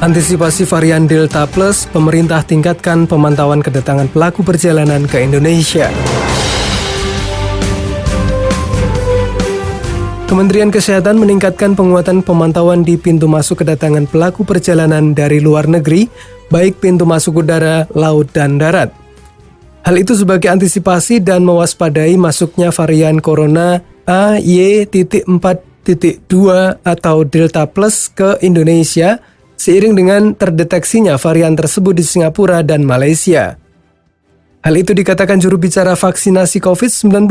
Antisipasi varian Delta Plus, pemerintah tingkatkan pemantauan kedatangan pelaku perjalanan ke Indonesia. Kementerian Kesehatan meningkatkan penguatan pemantauan di pintu masuk kedatangan pelaku perjalanan dari luar negeri, baik pintu masuk udara, laut, dan darat. Hal itu sebagai antisipasi dan mewaspadai masuknya varian corona AY.4.2 atau Delta Plus ke Indonesia, seiring dengan terdeteksinya varian tersebut di Singapura dan Malaysia. Hal itu dikatakan juru bicara vaksinasi COVID-19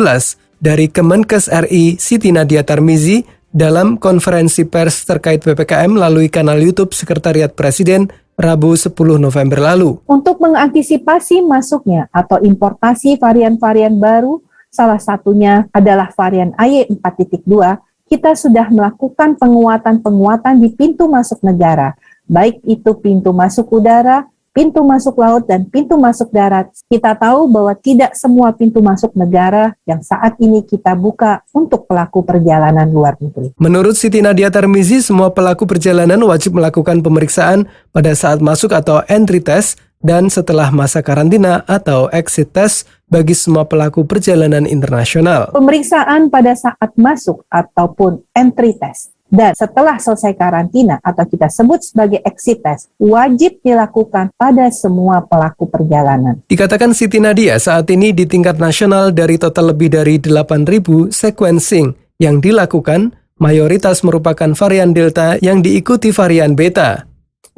dari Kemenkes RI Siti Nadia Tarmizi dalam konferensi pers terkait PPKM melalui kanal YouTube Sekretariat Presiden Rabu 10 November lalu. Untuk mengantisipasi masuknya atau importasi varian-varian baru, salah satunya adalah varian AY.4.2, kita sudah melakukan penguatan di pintu masuk negara, baik itu pintu masuk udara, pintu masuk laut, dan pintu masuk darat. Kita tahu bahwa tidak semua pintu masuk negara yang saat ini kita buka untuk pelaku perjalanan luar negeri. Menurut Siti Nadia Tarmizi, semua pelaku perjalanan wajib melakukan pemeriksaan pada saat masuk atau entry test dan setelah masa karantina atau exit test bagi semua pelaku perjalanan internasional. Pemeriksaan pada saat masuk ataupun entry test dan setelah selesai karantina atau kita sebut sebagai exit test wajib dilakukan pada semua pelaku perjalanan. Dikatakan Siti Nadia, saat ini di tingkat nasional dari total lebih dari 8.000 sequencing yang dilakukan, mayoritas merupakan varian Delta yang diikuti varian Beta.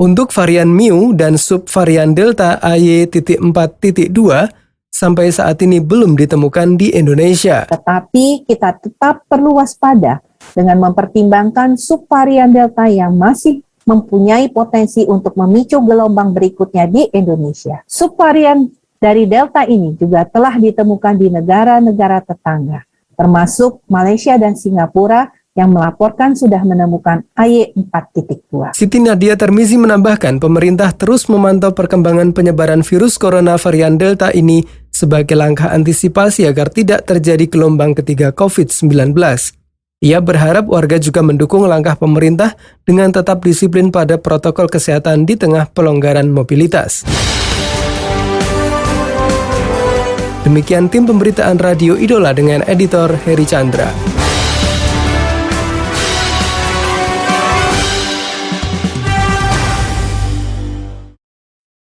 Untuk varian Mu dan subvarian Delta AY.4.2 sampai saat ini belum ditemukan di Indonesia. Tetapi kita tetap perlu waspada dengan mempertimbangkan subvarian Delta yang masih mempunyai potensi untuk memicu gelombang berikutnya di Indonesia. Subvarian dari Delta ini juga telah ditemukan di negara-negara tetangga, termasuk Malaysia dan Singapura yang melaporkan sudah menemukan AY.4.2. Siti Nadia Tarmizi menambahkan pemerintah terus memantau perkembangan penyebaran virus corona varian Delta ini sebagai langkah antisipasi agar tidak terjadi gelombang ketiga COVID-19. Ia berharap warga juga mendukung langkah pemerintah dengan tetap disiplin pada protokol kesehatan di tengah pelonggaran mobilitas. Demikian tim pemberitaan Radio Idola dengan editor Heri Chandra.